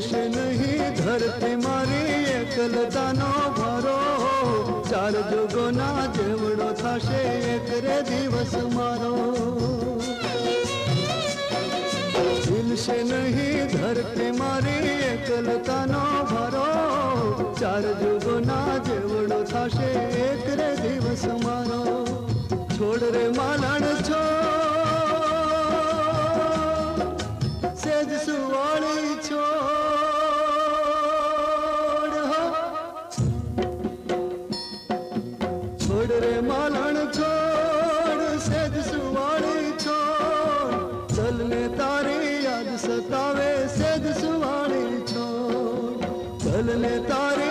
ઝીલશે નહીં ધરતી મારી એકલતાનો ભારો, ચાર જોગોના જેવડો થશે એક રે દિવસ મારો. ઝીલશે નહીં ધરતી મારી એકલતાનો ભારો, ચાર જોગોના જેવડો થશે એક રે દિવસ મારો. છોડ રે માલણ છોડ, સેજ સુવાળી છોડ હો. છોડ રે માલણ છોડ, સેજ સુવાળી છોડ, ચલને તારી યાદ સતાવે સેજ સુવાળી છોડ, ચલને તારી